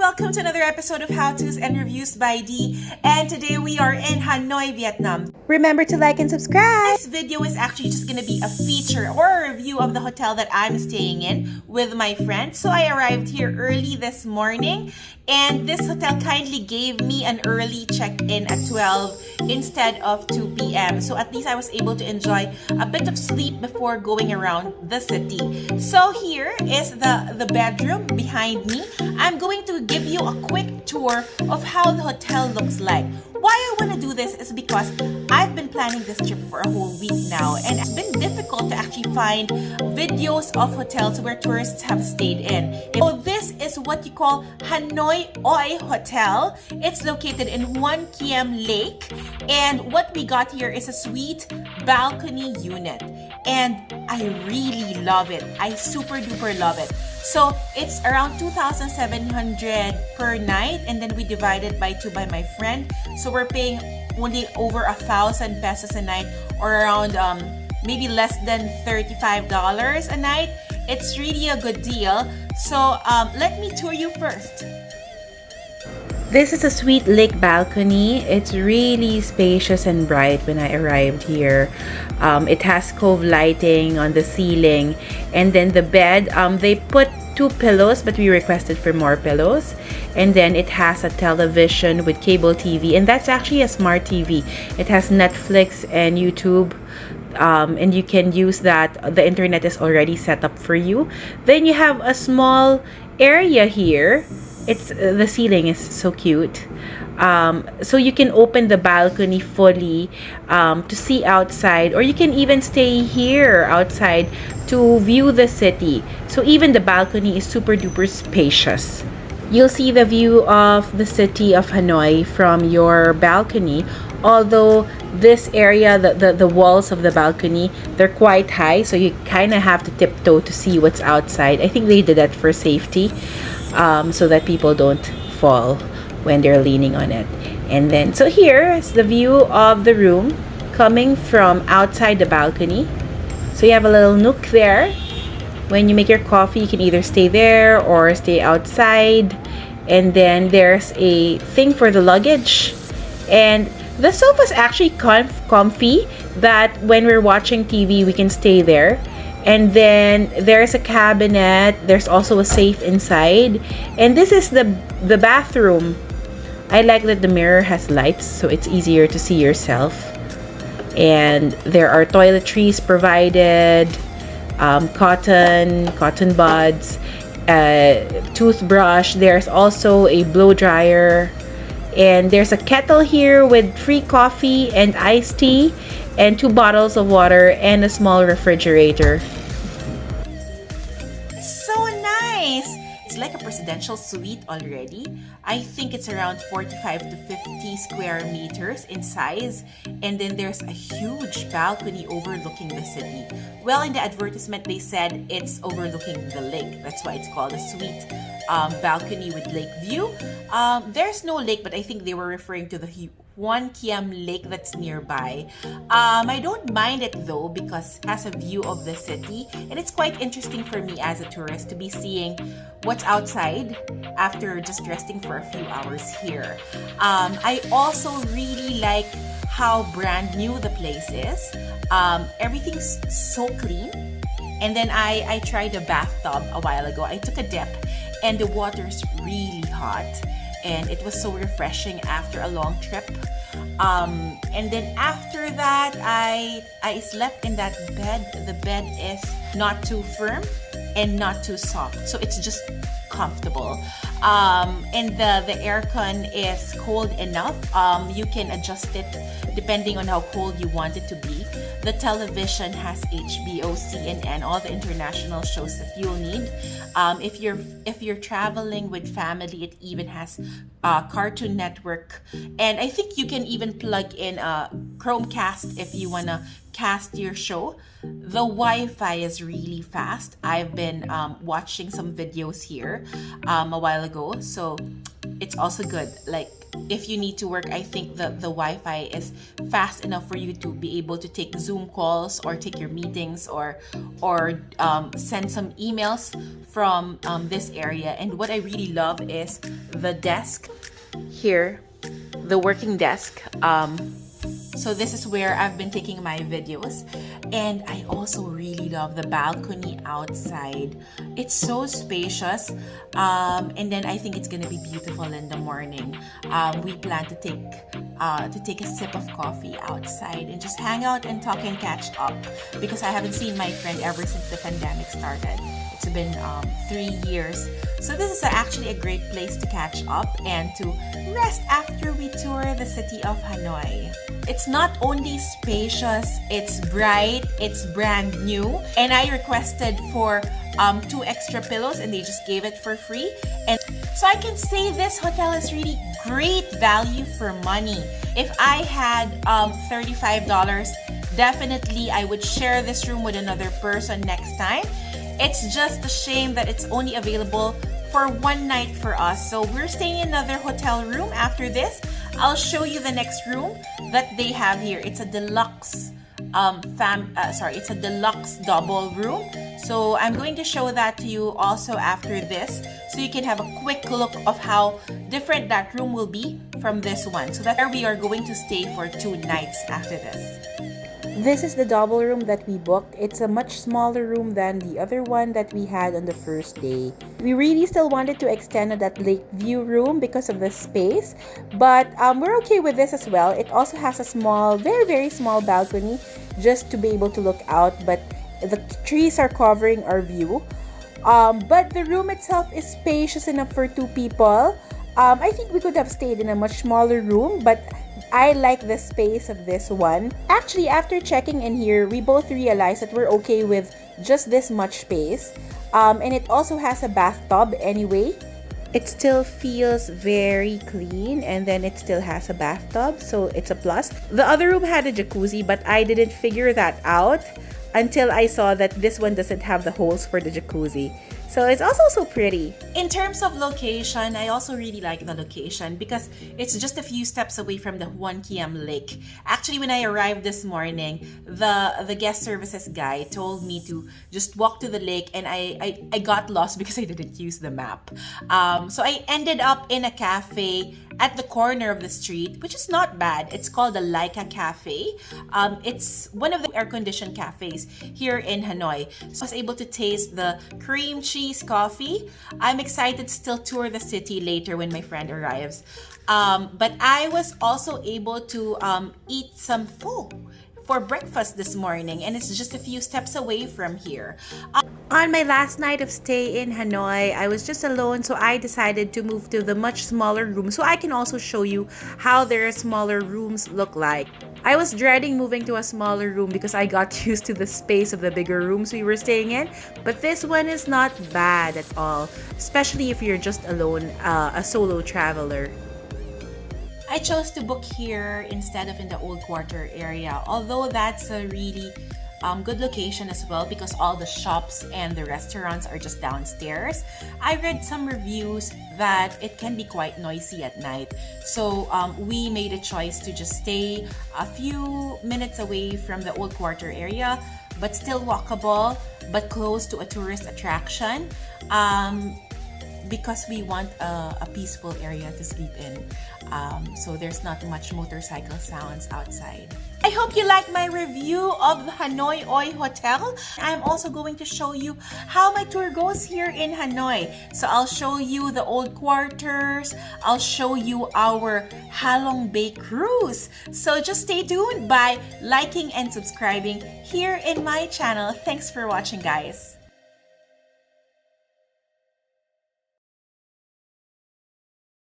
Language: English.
welcome to another episode of How To's and Reviews by D. And today we are in Hanoi, Vietnam. Remember to like and subscribe. This video is actually just gonna be a feature or a review of the hotel that I'm staying in with my friend. So I arrived here early this morning, and this hotel kindly gave me an early check-in at 12 instead of 2 p.m. So at least I was able to enjoy a bit of sleep before going around the city. So here is the bedroom behind me. I'm going to give you a quick tour of how the hotel looks like. Why I want to do this is because I've been planning this trip for a whole week now, and it's been difficult to actually find videos of hotels where tourists have stayed in. So this is what you call Hanoioi Hotel. It's located in One Kiem Lake, and what we got here is a suite balcony unit, and I really love it. I super duper love it. So it's around 2,700 per night, and then we divide it by 2 by my friend. So we're paying only over 1,000 pesos a night, or around maybe less than $35 a night. It's really a good deal. So let me tour you first. This is a sweet lake balcony. It's really spacious and bright when I arrived here. It has cove lighting on the ceiling, and then the bed, they put 2 pillows, but we requested for more pillows. And then it has a television with cable TV, and that's actually a smart TV. It has Netflix and YouTube, and you can use that. The internet is already set up for you. Then you have a small area here. It's the ceiling is so cute. So you can open the balcony fully to see outside, or you can even stay here outside to view the city. So even the balcony is super duper spacious. You'll see the view of the city of Hanoi from your balcony. Although this area, the walls of the balcony, they're quite high, so you kind of have to tiptoe to see what's outside. I think they did that for safety, so that people don't fall when they're leaning on it. And then, so here is the view of the room coming from outside the balcony. So you have a little nook there. When you make your coffee, you can either stay there or stay outside. And then there's a thing for the luggage. And the sofa is actually comfy, that when we're watching TV, we can stay there. And then there's a cabinet. There's also a safe inside. And this is the bathroom. I like that the mirror has lights, so it's easier to see yourself. And there are toiletries provided, cotton buds, toothbrush. There's also a blow dryer, and there's a kettle here with free coffee and iced tea, and 2 bottles of water, and a small refrigerator. So nice! It's like a presidential suite already. I think it's around 45 to 50 square meters in size, and then there's a huge balcony overlooking the city. Well, in the advertisement they said it's overlooking the lake. That's why it's called a suite balcony with lake view. There's no lake, but I think they were referring to the One Kiem Lake that's nearby. I don't mind it though, because it has a view of the city, and it's quite interesting for me as a tourist to be seeing what's outside after just resting for a few hours here. I also really like how brand new the place is. Everything's so clean. And then I tried a bathtub a while ago. I took a dip, and the water's really hot, and it was so refreshing after a long trip. And then after that, I slept in that bed. The bed is not too firm and not too soft, so it's just comfortable. And the aircon is cold enough. You can adjust it depending on how cold you want it to be. The television has HBO, CNN, all the international shows that you'll need. If you're traveling with family, it even has Cartoon Network, and I think you can even plug in a Chromecast if you wanna cast your show. The Wi-Fi is really fast. I've been watching some videos here a while ago, so it's also good. Like, if you need to work, I think the Wi-Fi is fast enough for you to be able to take Zoom calls or take your meetings or send some emails from this area. And what I really love is the desk here, the working desk. So this is where I've been taking my videos, and I also really love the balcony outside. It's so spacious, and then I think it's gonna be beautiful in the morning. We plan to take a sip of coffee outside and just hang out and talk and catch up, because I haven't seen my friend ever since the pandemic started. It's been 3 years. So this is actually a great place to catch up and to rest after we tour the city of Hanoi. It's not only spacious, it's bright, it's brand new, and I requested for 2 extra pillows and they just gave it for free. And so I can say this hotel is really great value for money. If I had $35, definitely I would share this room with another person next time. It's just a shame that it's only available for 1 night for us. So we're staying in another hotel room after this. I'll show you the next room that they have here. It's a deluxe it's a deluxe double room. So I'm going to show that to you also after this, so you can have a quick look of how different that room will be from this one. So that we are going to stay for 2 nights after this. This is the double room that we booked. It's a much smaller room than the other one that we had on the first day. We really still wanted to extend on that lake view room because of the space, but we're okay with this as well. It also has a small, very, very small balcony just to be able to look out, but the trees are covering our view. But the room itself is spacious enough for 2 people. I think we could have stayed in a much smaller room, but I like the space of this one. Actually, after checking in here, we both realized that we're okay with just this much space. And it also has a bathtub anyway. It still feels very clean, and then it still has a bathtub, so it's a plus. The other room had a jacuzzi, but I didn't figure that out until I saw that this one doesn't have the holes for the jacuzzi. So it's also so pretty. In terms of location, I also really like the location because it's just a few steps away from the Huan Kiam Lake. Actually, when I arrived this morning, the guest services guy told me to just walk to the lake, and I got lost because I didn't use the map. So I ended up in a cafe at the corner of the street, which is not bad. It's called the Laika Cafe. It's one of the air-conditioned cafes here in Hanoi. So I was able to taste the cream cheese coffee. I'm excited to still tour the city later when my friend arrives. But I was also able to eat some pho for breakfast this morning, and it's just a few steps away from here. On my last night of stay in Hanoi, I was just alone, so I decided to move to the much smaller room so I can also show you how their smaller rooms look like. I was dreading moving to a smaller room because I got used to the space of the bigger rooms we were staying in, but this one is not bad at all, especially if you're just alone, a solo traveler. I chose to book here instead of in the old quarter area, although that's a really good location as well because all the shops and the restaurants are just downstairs. I read some reviews that it can be quite noisy at night, so we made a choice to just stay a few minutes away from the old quarter area, but still walkable, but close to a tourist attraction. Because we want a peaceful area to sleep in. So there's not much motorcycle sounds outside. I hope you like my review of the Hanoioi Hotel. I'm also going to show you how my tour goes here in Hanoi. So I'll show you the old quarters. I'll show you our Halong Bay cruise. So just stay tuned by liking and subscribing here in my channel. Thanks for watching, guys.